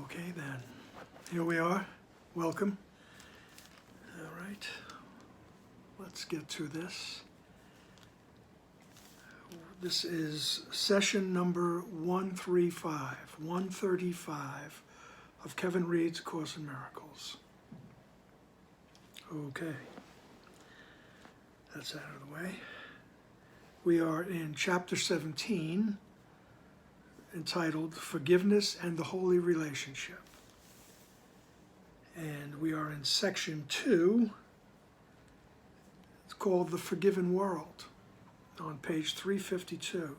Okay then, here we are. Welcome. All right, let's get to this. This is session number 135 of Kevin Reads A Course in Miracles. Okay, that's out of the way. We are in chapter 17, entitled Forgiveness and the Holy Relationship. And we are in section 2. It's called The Forgiven World, on page 352.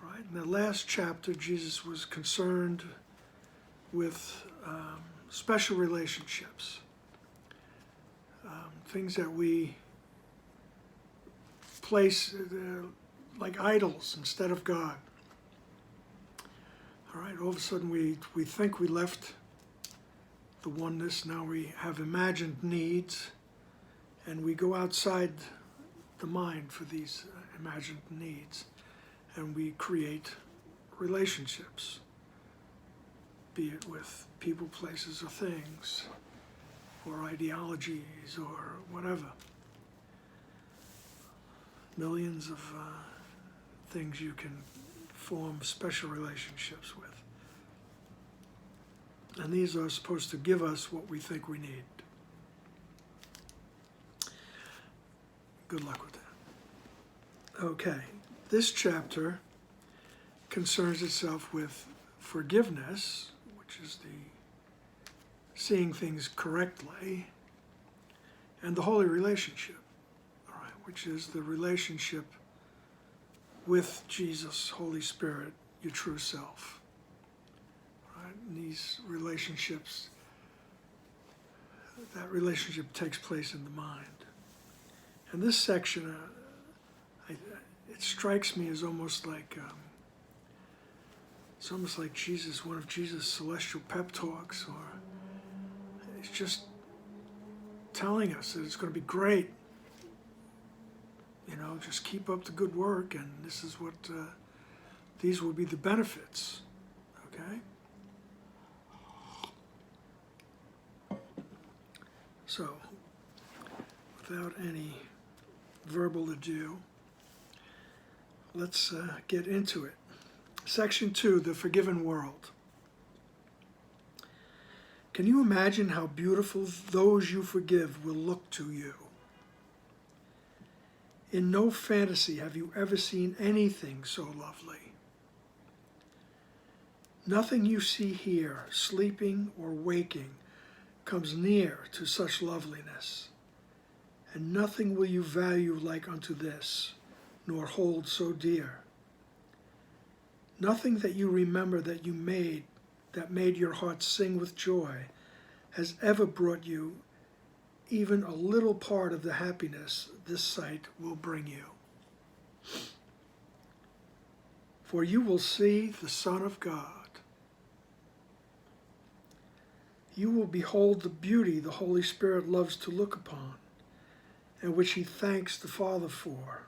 Right? In the last chapter, Jesus was concerned with special relationships, things that we place like idols instead of God. All right, all of a sudden we think we left the oneness. Now we have imagined needs, and we go outside the mind for these imagined needs, and we create relationships, be it with people, places, or things, or ideologies, or whatever. Millions of things you can form special relationships with. And these are supposed to give us what we think we need. Good luck with that. Okay, this chapter concerns itself with forgiveness, which is the seeing things correctly, and the holy relationship, all right, which is the relationship with Jesus, Holy Spirit, your true self. Right? And these relationships, that relationship takes place in the mind. And this section, it strikes me as almost like, it's almost like Jesus, one of Jesus' celestial pep talks, or it's just telling us that it's going to be great. You know, just keep up the good work, and this is what, these will be the benefits, okay? So, without any verbal ado, let's get into it. Section 2, The Forgiven World. Can you imagine how beautiful those you forgive will look to you? In no fantasy have you ever seen anything so lovely. Nothing you see here, sleeping or waking, comes near to such loveliness, and nothing will you value like unto this, nor hold so dear. Nothing that you remember that you made, that made your heart sing with joy, has ever brought you even a little part of the happiness this sight will bring you. For you will see the Son of God. You will behold the beauty the Holy Spirit loves to look upon, and which he thanks the Father for.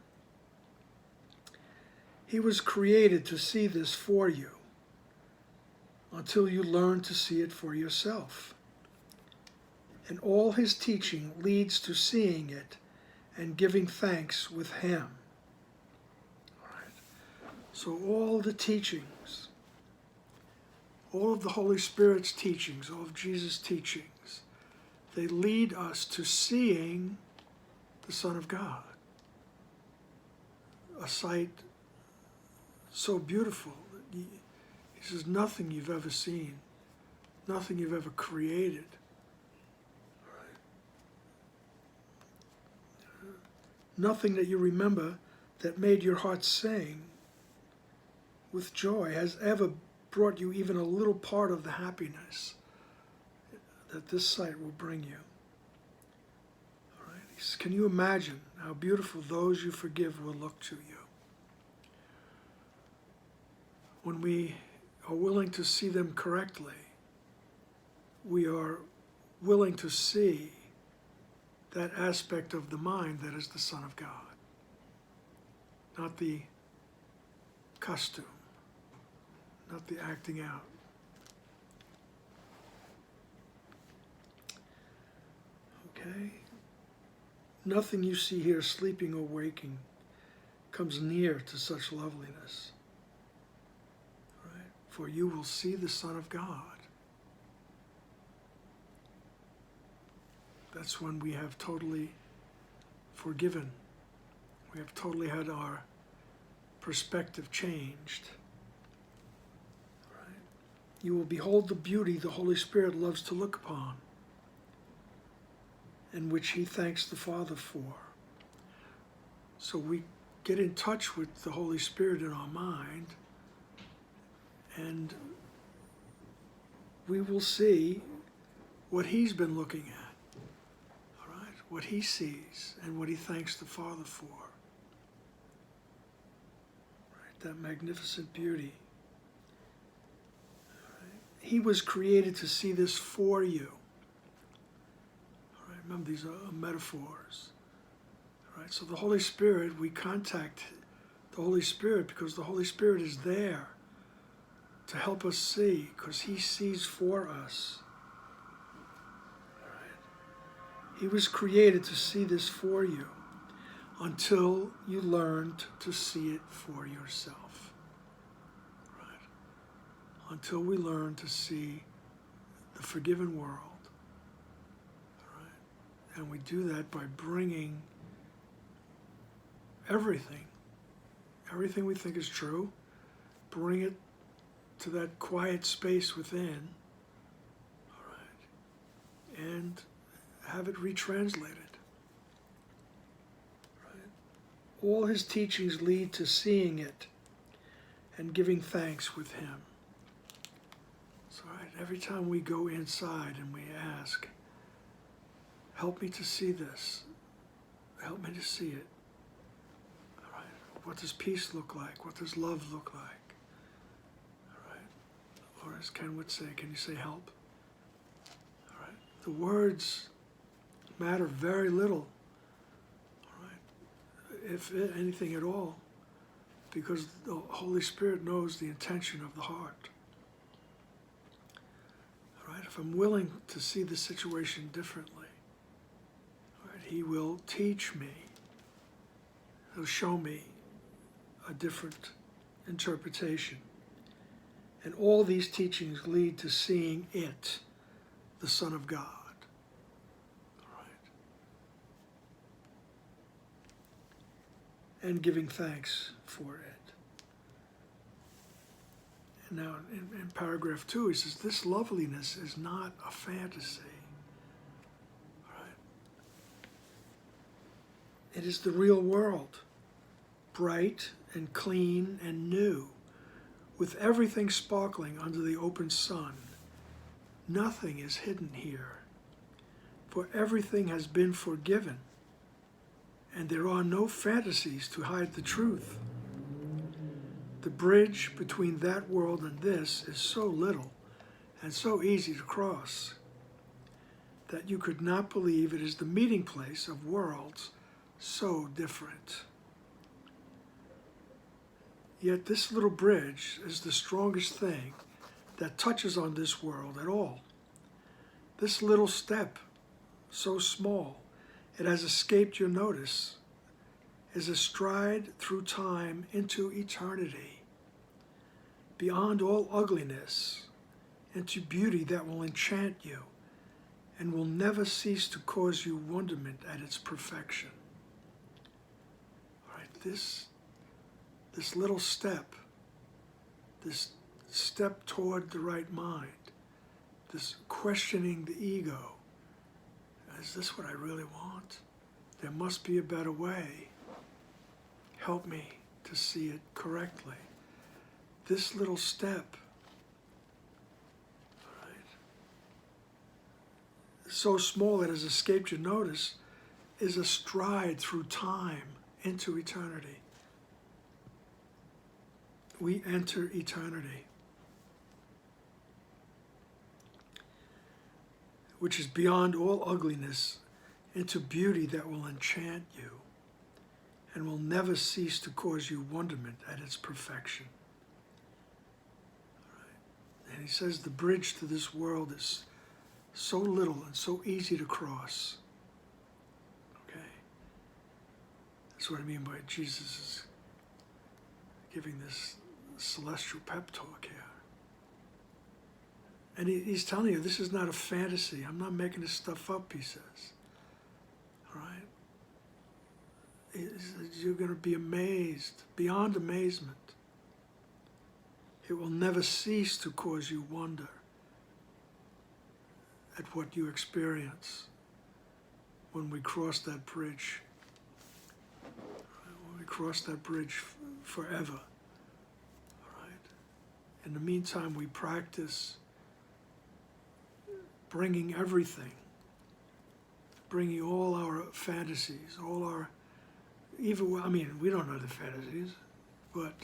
He was created to see this for you, until you learn to see it for yourself. And all his teaching leads to seeing it and giving thanks with him. All right. So all the teachings, all of the Holy Spirit's teachings, all of Jesus' teachings, they lead us to seeing the Son of God. A sight so beautiful. He says, nothing you've ever seen, nothing you've ever created. Nothing that you remember that made your heart sing with joy has ever brought you even a little part of the happiness that this sight will bring you. All right. He says, can you imagine how beautiful those you forgive will look to you? When we are willing to see them correctly, we are willing to see that aspect of the mind that is the Son of God, not the costume, not the acting out, Okay? Nothing you see here, sleeping or waking, comes near to such loveliness. Right? For you will see the Son of God. That's when we have totally forgiven. We have totally had our perspective changed. Right? You will behold the beauty the Holy Spirit loves to look upon, and which he thanks the Father for. So we get in touch with the Holy Spirit in our mind, and we will see what he's been looking at. What he sees and what he thanks the Father for. Right? That magnificent beauty. Right? He was created to see this for you. Right? Remember, these are metaphors. Right? So the Holy Spirit, we contact the Holy Spirit because the Holy Spirit is there to help us see, because he sees for us. He was created to see this for you until you learned to see it for yourself. Right? Until we learn to see the forgiven world. Right? And we do that by bringing everything we think is true, bring it to that quiet space within, all right, and have it retranslated. Right? All his teachings lead to seeing it and giving thanks with him. So right, every time we go inside and we ask, help me to see this, help me to see it. All right? What does peace look like? What does love look like? All right? Or as Ken would say, can you say help? All right? The words matter very little, all right, if anything at all, because the Holy Spirit knows the intention of the heart. All right, if I'm willing to see the situation differently, all right, he will teach me, he'll show me a different interpretation. And all these teachings lead to seeing it, the Son of God. And giving thanks for it. And now in paragraph 2, he says, this loveliness is not a fantasy. Right? It is the real world, bright and clean and new, with everything sparkling under the open sun. Nothing is hidden here, for everything has been forgiven. And there are no fantasies to hide the truth. The bridge between that world and this is so little and so easy to cross that you could not believe it is the meeting place of worlds so different. Yet this little bridge is the strongest thing that touches on this world at all. This little step, so small, it has escaped your notice, is a stride through time into eternity, beyond all ugliness, into beauty that will enchant you and will never cease to cause you wonderment at its perfection. All right, this little step, this step toward the right mind, this questioning the ego, is this what I really want? There must be a better way. Help me to see it correctly. This little step, right, so small it has escaped your notice, is a stride through time into eternity. We enter eternity, which is beyond all ugliness, into beauty that will enchant you and will never cease to cause you wonderment at its perfection. Right. And he says the bridge to this world is so little and so easy to cross That's what I mean by Jesus is giving this celestial pep talk here. And he's telling you, this is not a fantasy. I'm not making this stuff up, he says. All right? You're going to be amazed, beyond amazement. It will never cease to cause you wonder at what you experience when we cross that bridge. When we cross that bridge forever. All right? In the meantime, we practice bringing everything, bringing all our fantasies, all our, even, I mean, we don't know the fantasies, but,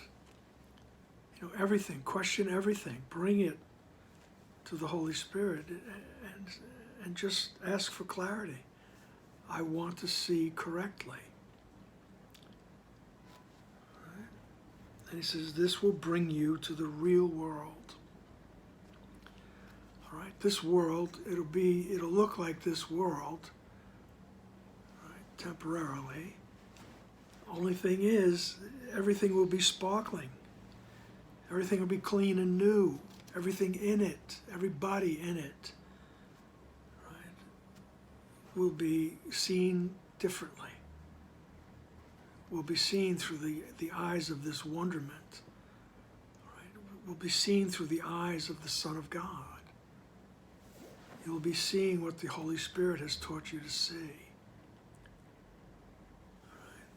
you know, everything, question everything, bring it to the Holy Spirit and just ask for clarity. I want to see correctly. Right? And he says, this will bring you to the real world. All right, this world, it'll look like this world, right, temporarily. Only thing is, everything will be sparkling. Everything will be clean and new. Everything in it, everybody in it, right, will be seen differently. Will be seen through the eyes of this wonderment. Right? Will be seen through the eyes of the Son of God. You will be seeing what the Holy Spirit has taught you to see. Right?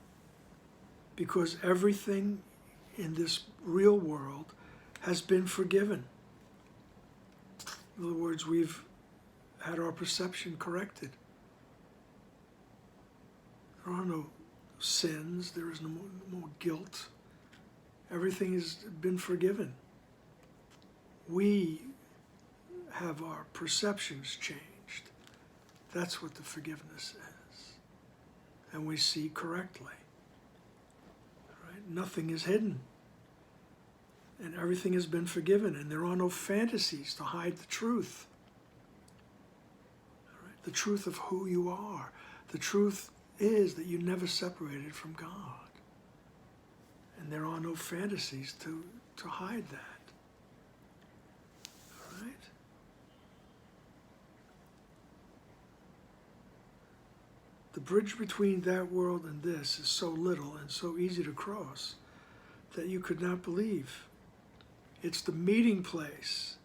Because everything in this real world has been forgiven. In other words, we've had our perception corrected. There are no sins, there is no more guilt. Everything has been forgiven. We have our perceptions changed. That's what the forgiveness is. And we see correctly. Right? Nothing is hidden. And everything has been forgiven, and there are no fantasies to hide the truth. All right? The truth of who you are. The truth is that you never separated from God. And there are no fantasies to hide that. All right? The bridge between that world and this is so little and so easy to cross that you could not believe. It's the meeting place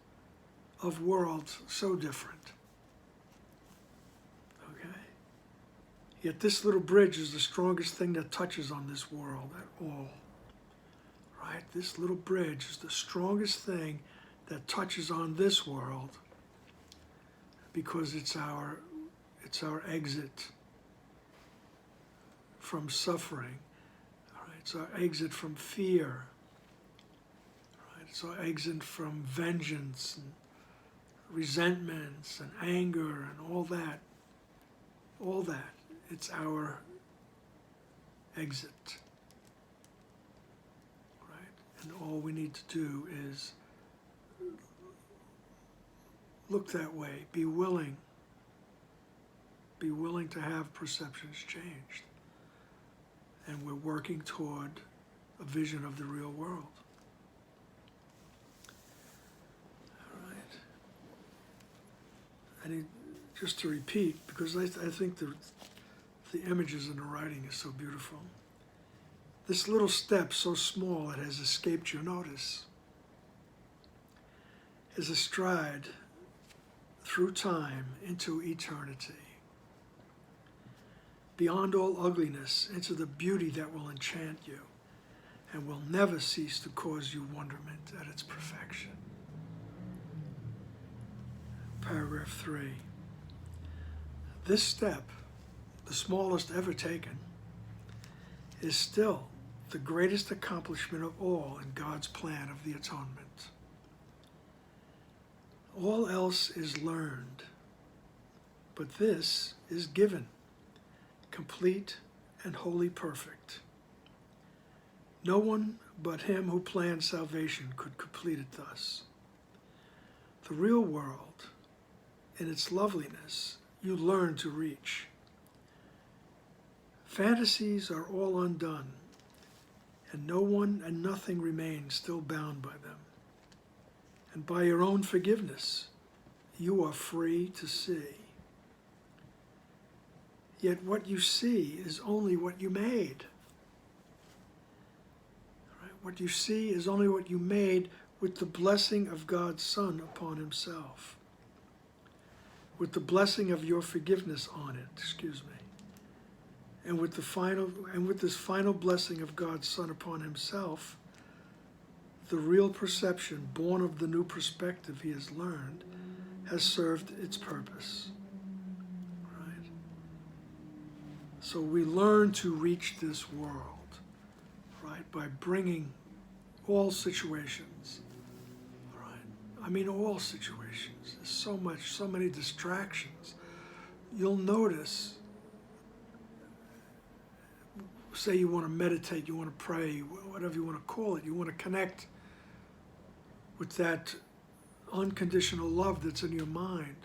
of worlds so different. Okay? Yet this little bridge is the strongest thing that touches on this world at all. Right? This little bridge is the strongest thing that touches on this world because it's our exit from suffering. All right? It's our exit from fear. So exit from vengeance and resentments and anger and all that. It's our exit. Right? And all we need to do is look that way, be willing to have perceptions changed. And we're working toward a vision of the real world. And just to repeat, because I think the images and the writing is so beautiful. This little step, so small it has escaped your notice, is a stride through time into eternity. Beyond all ugliness, into the beauty that will enchant you and will never cease to cause you wonderment at its perfection. Paragraph 3. This step, the smallest ever taken, is still the greatest accomplishment of all in God's plan of the atonement. All else is learned, but this is given, complete and wholly perfect. No one but him who planned salvation could complete it thus. The real world, in its loveliness, you learn to reach. Fantasies are all undone, and no one and nothing remains still bound by them. And by your own forgiveness, you are free to see. Yet what you see is only what you made. Right? What you see is only what you made with the blessing of God's Son upon himself. With the blessing of your forgiveness on it, and with this final blessing of God's Son upon himself, the real perception born of the new perspective he has learned has served its purpose. Right? So we learn to reach this world, right, by bringing all situations, right? I mean all situations. There's so many distractions. You'll notice, say you want to meditate, you want to pray, whatever you want to call it, you want to connect with that unconditional love that's in your mind.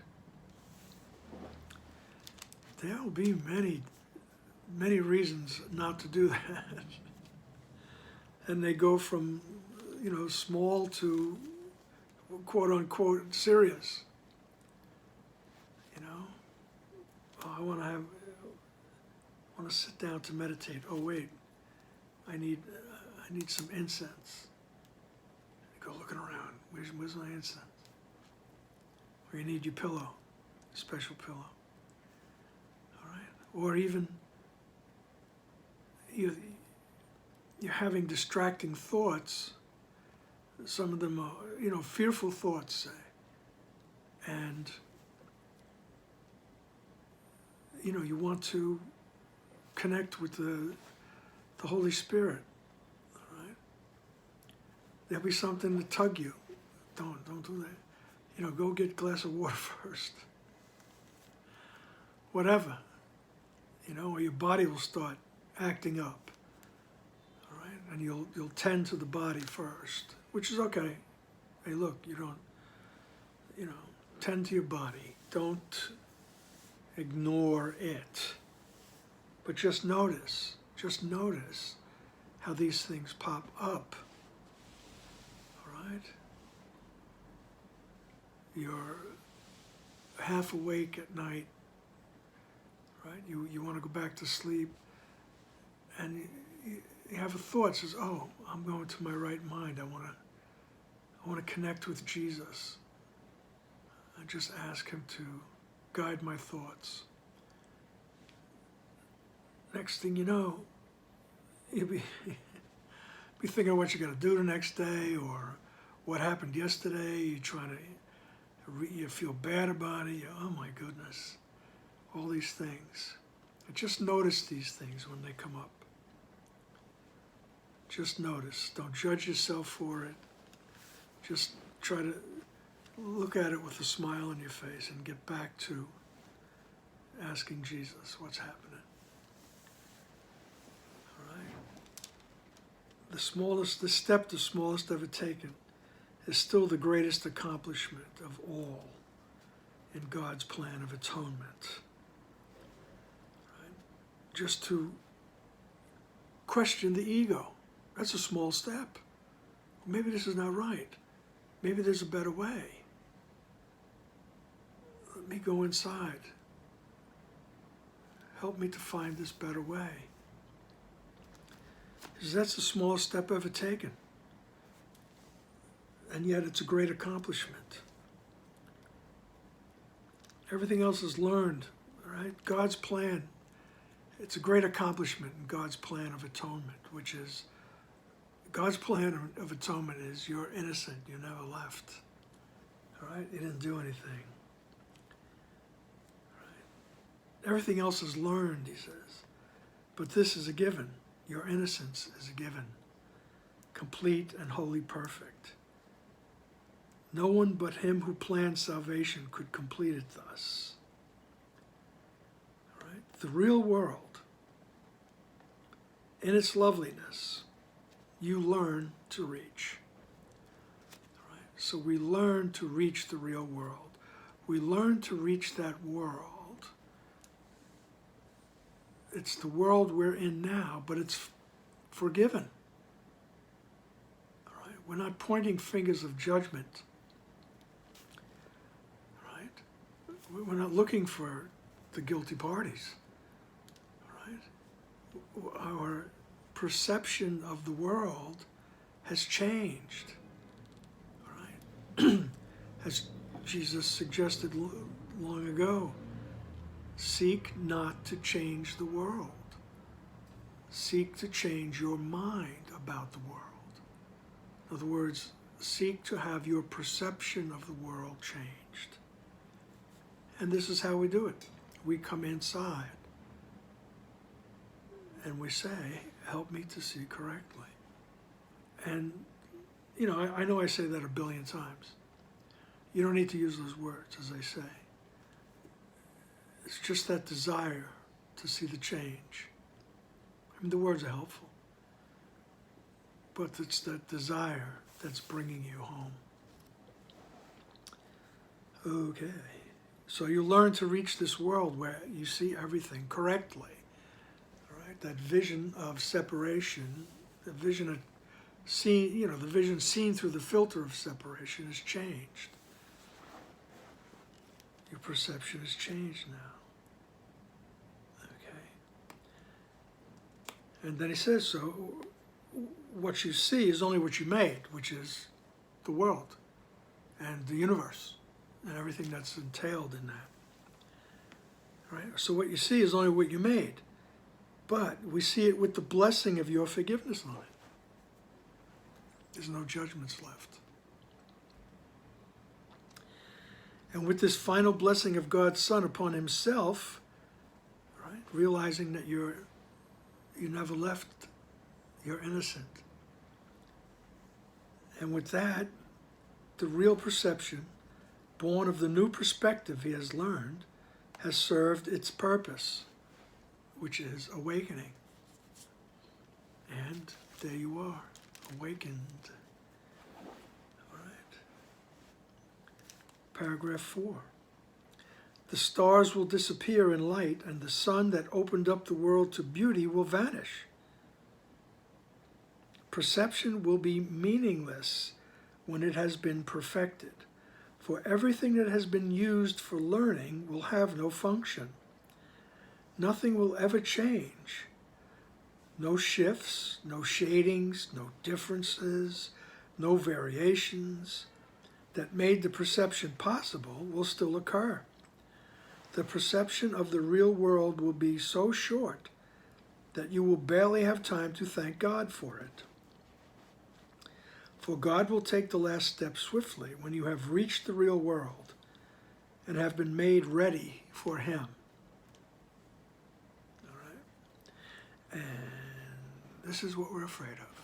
There will be many reasons not to do that. And they go from, small to quote unquote serious. Oh, I want to sit down to meditate. Oh wait, I need some incense. You go looking around. Where's my incense? Or you need your pillow, a special pillow. All right. Or even you're having distracting thoughts. Some of them are, fearful thoughts, say. And you want to connect with the Holy Spirit. All right. There'll be something to tug you. Don't do that. Go get a glass of water first. Whatever. Or your body will start acting up. All right? And you'll tend to the body first, which is okay. Hey, look, you don't, tend to your body. Don't ignore it. But just notice how these things pop up. All right? You're half awake at night, right? You want to go back to sleep, and you have a thought says, "Oh, I'm going to my right mind. I want to connect with Jesus. I just ask him to guide my thoughts." Next thing you know, you'll be thinking of what you're going to do the next day, or what happened yesterday. You're trying to. You feel bad about it. Oh my goodness, all these things. Just notice these things when they come up. Just notice. Don't judge yourself for it. Just try to look at it with a smile on your face and get back to asking Jesus what's happening. All right. The step the smallest ever taken is still the greatest accomplishment of all in God's plan of atonement. Right? Just to question the ego, that's a small step. Maybe this is not right. Maybe there's a better way. Let me go inside. Help me to find this better way. Because that's the smallest step ever taken. And yet it's a great accomplishment. Everything else is learned, right? God's plan, it's a great accomplishment in God's plan of atonement, which is, God's plan of atonement is you're innocent, you never left. All right? You didn't do anything. Right? Everything else is learned, he says. But this is a given. Your innocence is a given. Complete and wholly perfect. No one but him who planned salvation could complete it thus. All right? The real world, in its loveliness, you learn to reach. All right? So we learn to reach the real world. We learn to reach that world it's the world we're in now, but it's forgiven. All right? We're not pointing fingers of judgment. Right? We're not looking for the guilty parties. Right? Our perception of the world has changed. All right? As Jesus suggested long ago, seek not to change the world. Seek to change your mind about the world. In other words, seek to have your perception of the world changed. And this is how we do it. We come inside and we say, help me to see correctly. And, you know, I know I say that a billion times. You don't need to use those words, as I say. It's just that desire to see the change. I mean, the words are helpful, but it's that desire that's bringing you home. Okay, so you learn to reach this world where you see everything correctly. All right, that vision of separation, the vision of seen, you know, the vision seen through the filter of separation has changed. Your perception has changed now. And then he says, so what you see is only what you made, which is the world and the universe and everything that's entailed in that. Right? So what you see is only what you made, but we see it with the blessing of your forgiveness on it. There's no judgments left. And with this final blessing of God's Son upon himself, right, you never left, you're innocent. And with that, the real perception, born of the new perspective he has learned, has served its purpose, which is awakening. And there you are, awakened. All right. Paragraph 4. The stars will disappear in light, and the sun that opened up the world to beauty will vanish. Perception will be meaningless when it has been perfected, for everything that has been used for learning will have no function. Nothing will ever change. No shifts, no shadings, no differences, no variations that made the perception possible will still occur. The perception of the real world will be so short that you will barely have time to thank God for it. For God will take the last step swiftly when you have reached the real world and have been made ready for Him. All right? And this is what we're afraid of.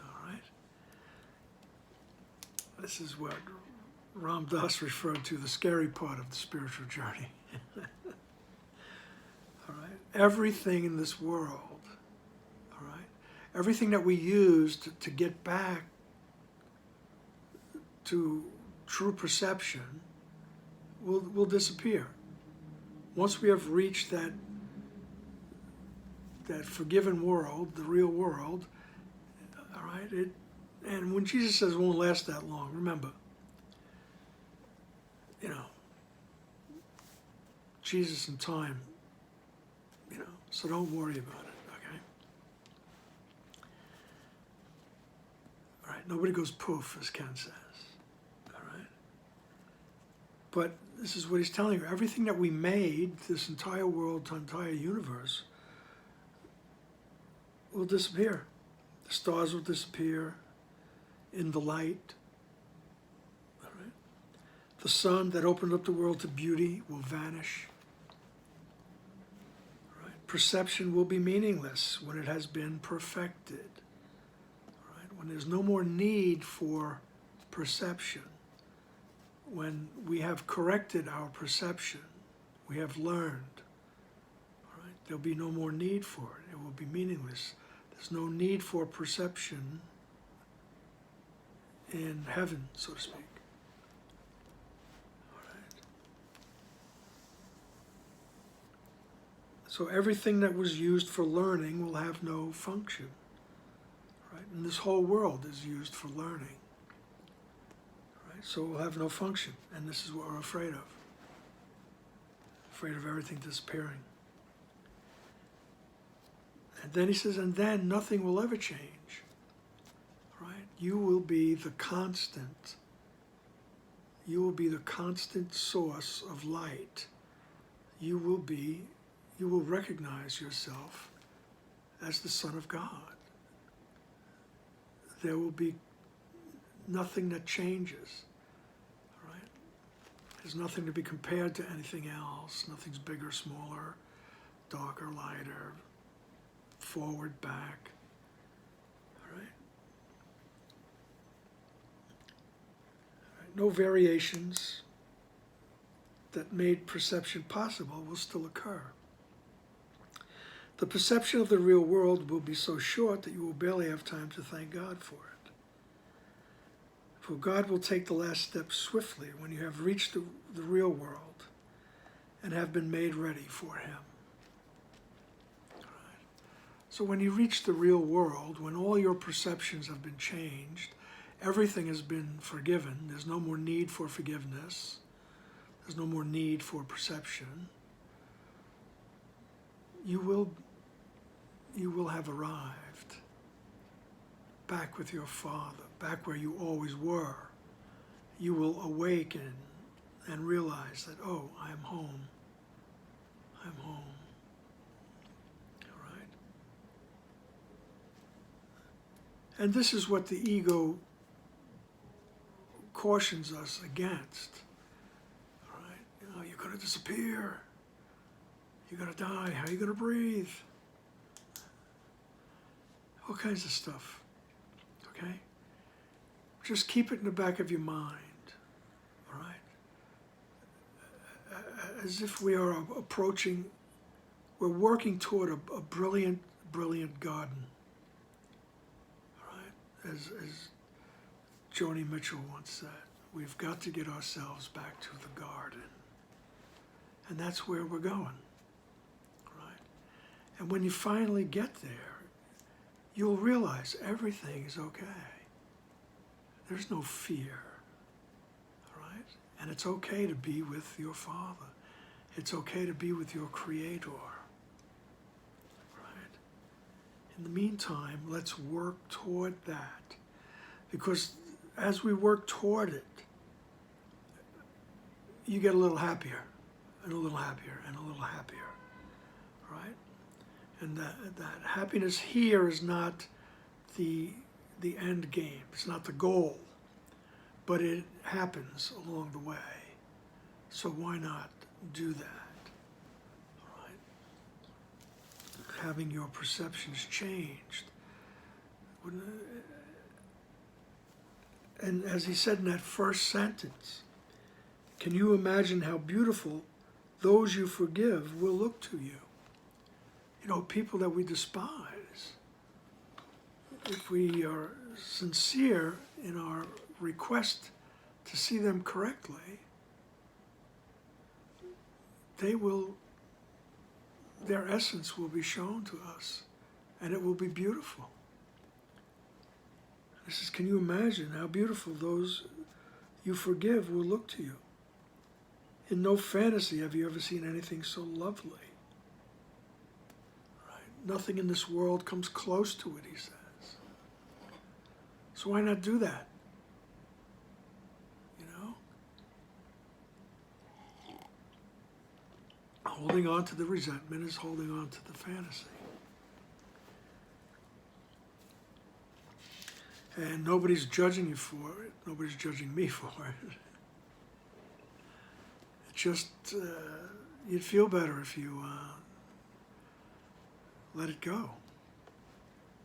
All right? This is what Ram Dass referred to, the scary part of the spiritual journey. All right? Everything in this world, all right? Everything that we use to get back to true perception will disappear. Once we have reached that forgiven world, the real world, all right? And when Jesus says it won't last that long, remember, you know, Jesus and time, you know, so don't worry about it, okay? All right, nobody goes poof, as Ken says, all right? But this is what he's telling you. Everything that we made, this entire world, entire universe, will disappear. The stars will disappear in the light. The sun that opened up the world to beauty will vanish. Right? Perception will be meaningless when it has been perfected. Right? When there's no more need for perception. When we have corrected our perception, we have learned. Right? There'll be no more need for it. It will be meaningless. There's no need for perception in heaven, so to speak. So everything that was used for learning will have no function, right? And this whole world is used for learning, right? So it will have no function, and this is what we're afraid of everything disappearing. And then he says, and then nothing will ever change, right? You will be the constant. You will be the constant source of light. You will recognize yourself as the Son of God. There will be nothing that changes, right? There's nothing to be compared to anything else. Nothing's bigger, smaller, darker, lighter, forward, back, all right? No variations that made perception possible will still occur. The perception of the real world will be so short that you will barely have time to thank God for it. For God will take the last step swiftly when you have reached the real world and have been made ready for Him. Right. So when you reach the real world, when all your perceptions have been changed, everything has been forgiven, there's no more need for forgiveness, there's no more need for perception, you will have arrived back with your Father, back where you always were. You will awaken and realize that, oh, I am home. I'm home. All right? And this is what the ego cautions us against. All right? You know, you're going to disappear. You're going to die. How are you going to breathe? All kinds of stuff. Okay? Just keep it in the back of your mind. All right? As if we are approaching, we're working toward a brilliant, brilliant garden. All right? As Joni Mitchell once said, we've got to get ourselves back to the garden. And that's where we're going. Right? And when you finally get there, you'll realize everything is okay. There's no fear. Right? And it's okay to be with your Father. It's okay to be with your Creator. Right? In the meantime, let's work toward that. Because as we work toward it, you get a little happier, and a little happier, and a little happier. Right? And that happiness here is not the end game. It's not the goal. But it happens along the way. So why not do that? All right? Having your perceptions changed. And as he said in that first sentence, can you imagine how beautiful those you forgive will look to you? You know, people that we despise. If we are sincere in our request to see them correctly, their essence will be shown to us, and it will be beautiful. He says, can you imagine how beautiful those you forgive will look to you? In no fantasy have you ever seen anything so lovely. Right? Nothing in this world comes close to it, he says. So why not do that? You know? Holding on to the resentment is holding on to the fantasy. And nobody's judging you for it. Nobody's judging me for it. It's just, you'd feel better if you let it go.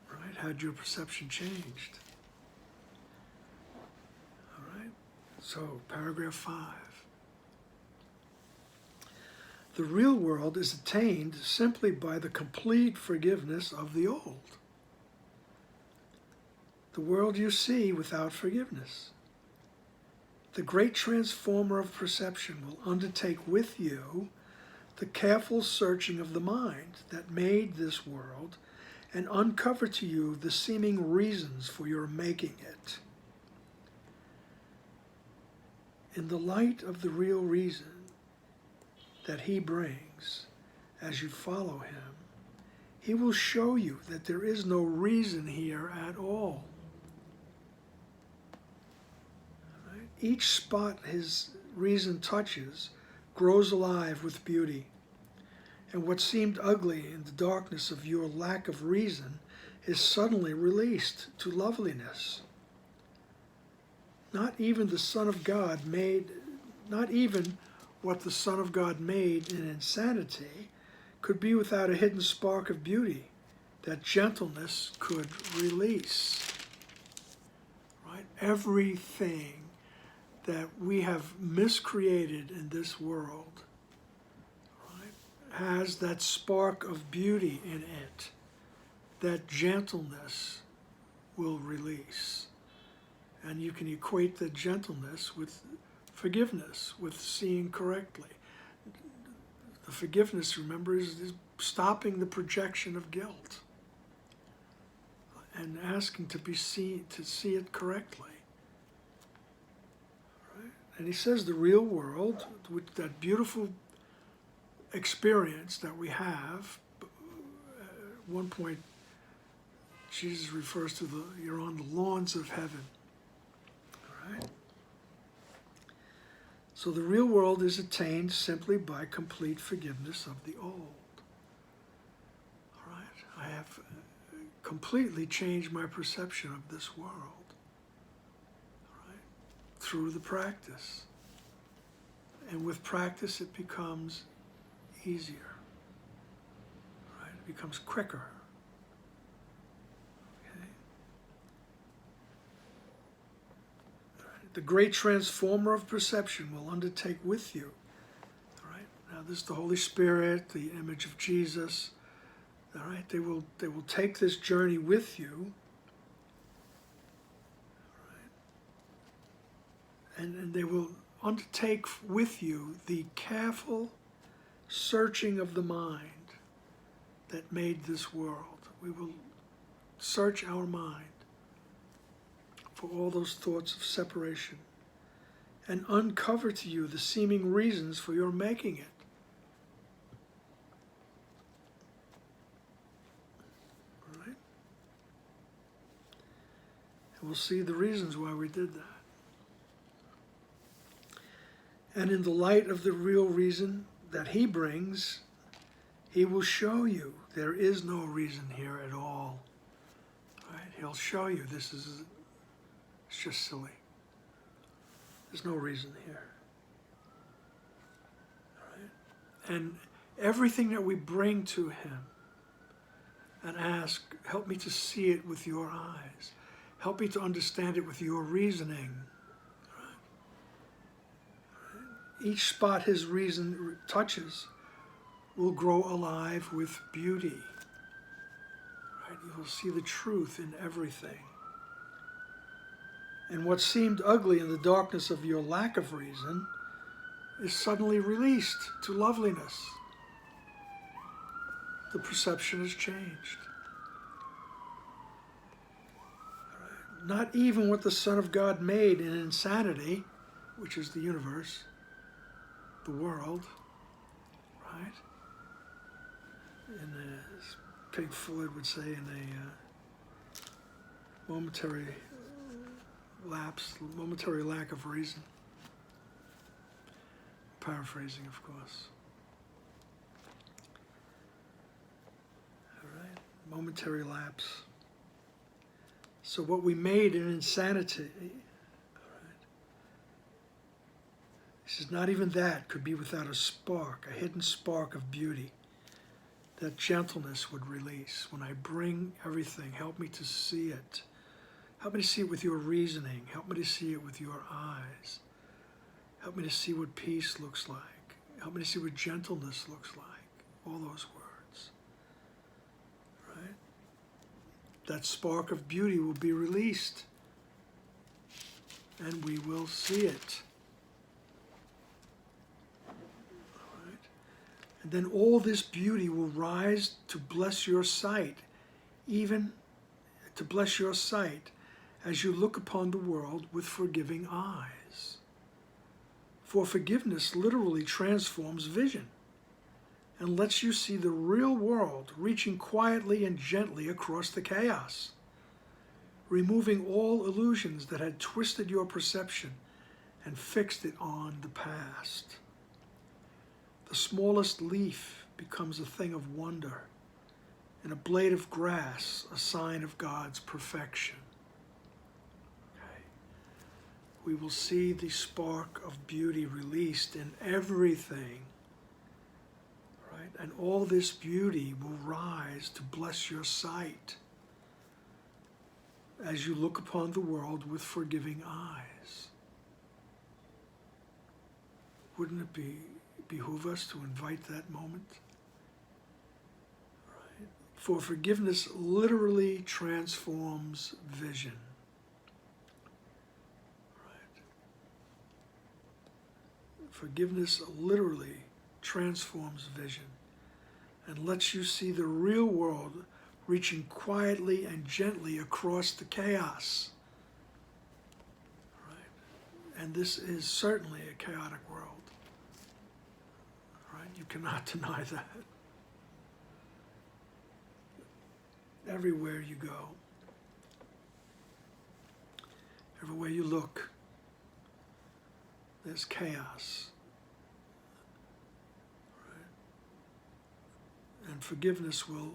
Right? Had your perception changed. All right? So, paragraph 5. The real world is attained simply by the complete forgiveness of the old. The world you see without forgiveness. The great transformer of perception will undertake with you the the careful searching of the mind that made this world and uncover to you the seeming reasons for your making it. In the light of the real reason that he brings, as you follow him, he will show you that there is no reason here at all. Right? Each spot his reason touches grows alive with beauty. And what seemed ugly in the darkness of your lack of reason is suddenly released to loveliness. Not even the Son of God made, not even what the Son of God made in insanity could be without a hidden spark of beauty that gentleness could release. Right? Everything that we have miscreated in this world has that spark of beauty in it that gentleness will release. And you can equate the gentleness with forgiveness, with seeing correctly. The forgiveness, remember, is stopping the projection of guilt and asking to be seen, to see it correctly. Right? And he says the real world, with that beautiful experience that we have, at one point Jesus refers to you're on the lawns of heaven. All right? So the real world is attained simply by complete forgiveness of the old. All right? I have completely changed my perception of this world. All right? Through the practice. And with practice it becomes easier. Right? It becomes quicker. Okay? Right. The great transformer of perception will undertake with you. All right? Now this is the Holy Spirit, the image of Jesus. All right? They will take this journey with you. All right? And they will undertake with you the careful searching of the mind that made this world. We will search our mind for all those thoughts of separation and uncover to you the seeming reasons for your making it. All right? And we'll see the reasons why we did that. And in the light of the real reason that he brings, he will show you there is no reason here at all. Right? He'll show you it's just silly. There's no reason here. Right? And everything that we bring to him and ask, help me to see it with your eyes. Help me to understand it with your reasoning. Each spot his reason touches will grow alive with beauty. Right? You will see the truth in everything. And what seemed ugly in the darkness of your lack of reason is suddenly released to loveliness. The perception has changed. Right? Not even what the Son of God made in insanity, which is the universe, the world, right? As Pig Floyd would say, in a momentary lapse, momentary lack of reason. Paraphrasing, of course. All right, momentary lapse. So what we made in insanity, he says, not even that could be without a spark, a hidden spark of beauty that gentleness would release. When I bring everything, help me to see it. Help me to see it with your reasoning. Help me to see it with your eyes. Help me to see what peace looks like. Help me to see what gentleness looks like. All those words. Right? That spark of beauty will be released. And we will see it. And then all this beauty will rise to bless your sight, even to bless your sight as you look upon the world with forgiving eyes. For forgiveness literally transforms vision and lets you see the real world reaching quietly and gently across the chaos, removing all illusions that had twisted your perception and fixed it on the past. The smallest leaf becomes a thing of wonder, and a blade of grass a sign of God's perfection. Okay. We will see the spark of beauty released in everything, right? And all this beauty will rise to bless your sight as you look upon the world with forgiving eyes. Wouldn't it behoove us to invite that moment? Right? For forgiveness literally transforms vision. Right? Forgiveness literally transforms vision and lets you see the real world reaching quietly and gently across the chaos. Right? And this is certainly a chaotic world. Right? You cannot deny that. Everywhere you go, everywhere you look, there's chaos. Right? And forgiveness will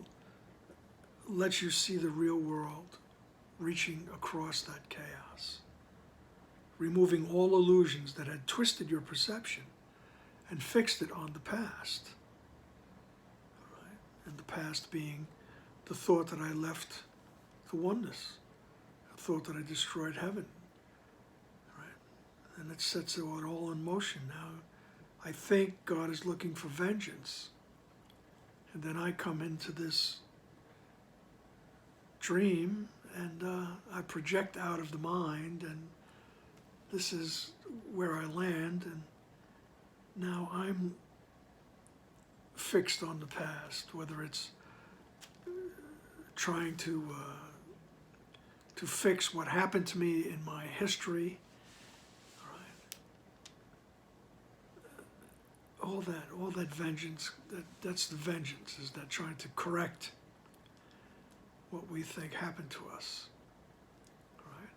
let you see the real world reaching across that chaos, removing all illusions that had twisted your perception and fixed it on the past. Right? And the past being the thought that I left the oneness, the thought that I destroyed heaven. Right? And it sets it all in motion. Now, I think God is looking for vengeance. And then I come into this dream and I project out of the mind, and this is where I land, and now I'm fixed on the past, whether it's trying to fix what happened to me in my history, all that vengeance, that's the vengeance, is that trying to correct what we think happened to us, right?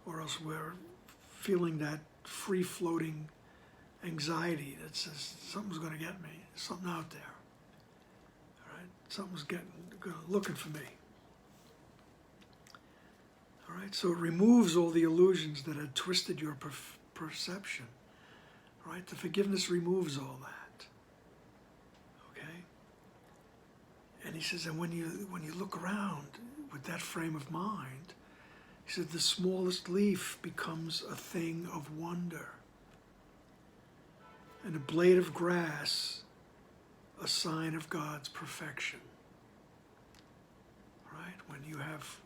Or else we're feeling that free-floating anxiety that says something's going to get me, there's something out there, all right? Something's looking for me. All right, so it removes all the illusions that had twisted your perception. Right? The forgiveness removes all that. Okay? And he says, and when you look around with that frame of mind, he said, the smallest leaf becomes a thing of wonder. And a blade of grass, a sign of God's perfection. Right? When you have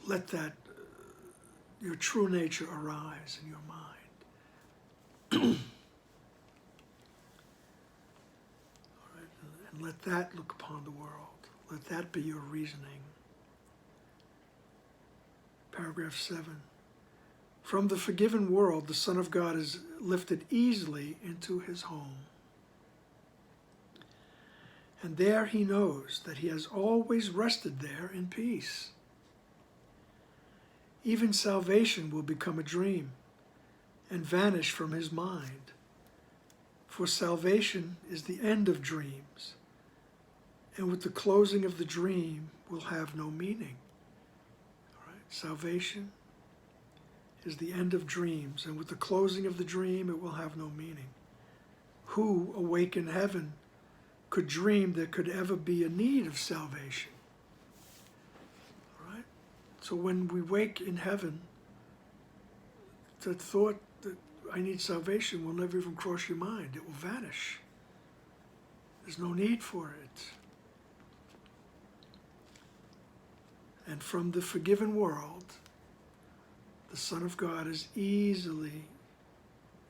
let that your true nature arise in your mind. All right, and let that look upon the world. Let that be your reasoning. Paragraph 7. From the forgiven world, the Son of God is lifted easily into his home. And there he knows that he has always rested there in peace. Even salvation will become a dream and vanish from his mind. For salvation is the end of dreams, and with the closing of the dream will have no meaning. All right? Salvation is the end of dreams, and with the closing of the dream it will have no meaning. Who, awake in heaven, could dream there could ever be a need of salvation? So when we wake in heaven, the thought that I need salvation will never even cross your mind. It will vanish. There's no need for it. And from the forgiven world, the Son of God is easily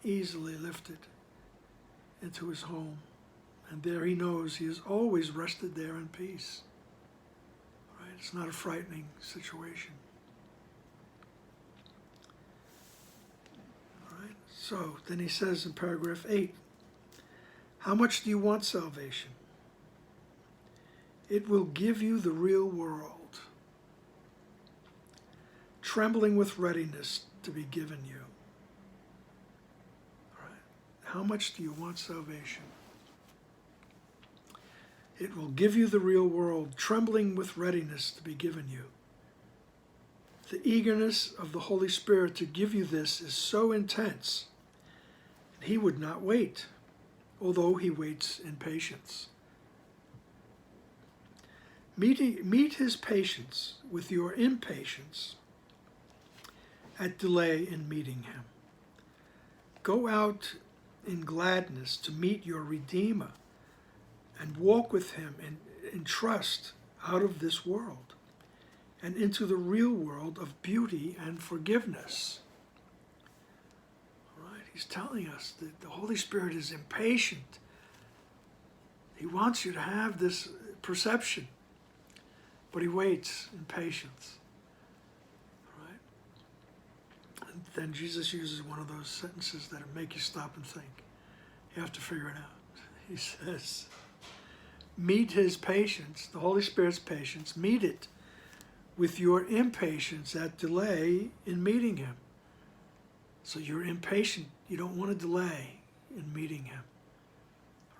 lifted into his home. And there he knows he has always rested there in peace. Right? It's not a frightening situation. All right? So then he says in paragraph 8, how much do you want salvation? It will give you the real world, trembling with readiness to be given you. All right? How much do you want salvation? It will give you the real world, trembling with readiness to be given you. The eagerness of the Holy Spirit to give you this is so intense, he would not wait, although he waits in patience. Meet his patience with your impatience at delay in meeting him. Go out in gladness to meet your Redeemer and walk with him in trust out of this world and into the real world of beauty and forgiveness. All right? He's telling us that the Holy Spirit is impatient. He wants you to have this perception, but he waits in patience. All right? And then Jesus uses one of those sentences that make you stop and think. You have to figure it out. He says, meet his patience, the Holy Spirit's patience, meet it with your impatience at delay in meeting him. So you're impatient, you don't want to delay in meeting him.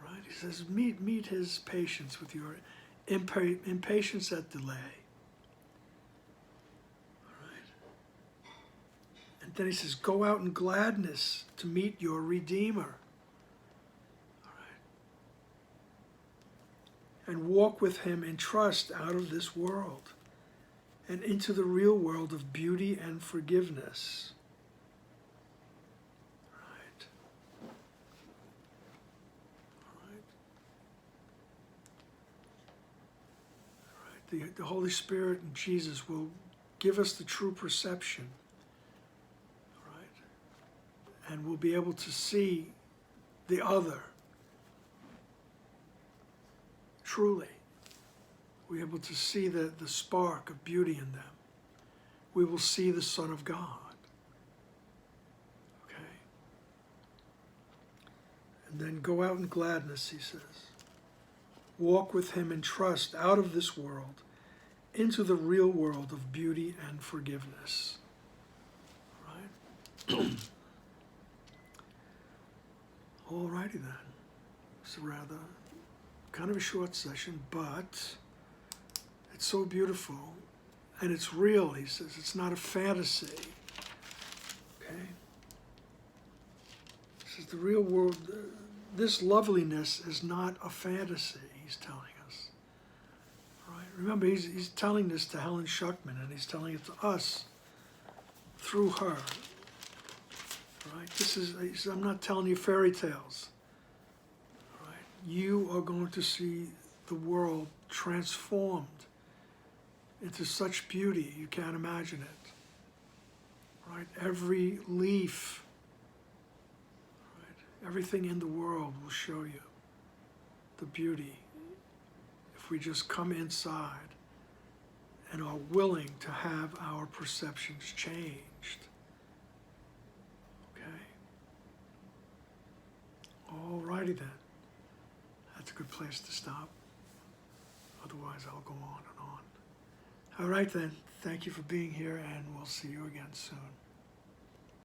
Right? He says, meet his patience with your impatience at delay. All right? And then he says, go out in gladness to meet your Redeemer. And walk with him in trust out of this world and into the real world of beauty and forgiveness. Right. Right. The Holy Spirit and Jesus will give us the true perception. Right. And we'll be able to see the other. Truly, we're able to see the spark of beauty in them. We will see the Son of God. Okay? And then go out in gladness, he says. Walk with him in trust out of this world into the real world of beauty and forgiveness. Right? All righty then. It's rather kind of a short session, but it's so beautiful and it's real, he says. It's not a fantasy. Okay? He says the real world, this loveliness is not a fantasy, he's telling us. Right? Remember, he's telling this to Helen Schuckman, and he's telling it to us through her. Right? He says, I'm not telling you fairy tales. You are going to see the world transformed into such beauty you can't imagine it. Right? Every leaf, right? Everything in the world will show you the beauty if we just come inside and are willing to have our perceptions changed. Okay? All righty then. That's a good place to stop. Otherwise, I'll go on and on. All right then. Thank you for being here, and we'll see you again soon.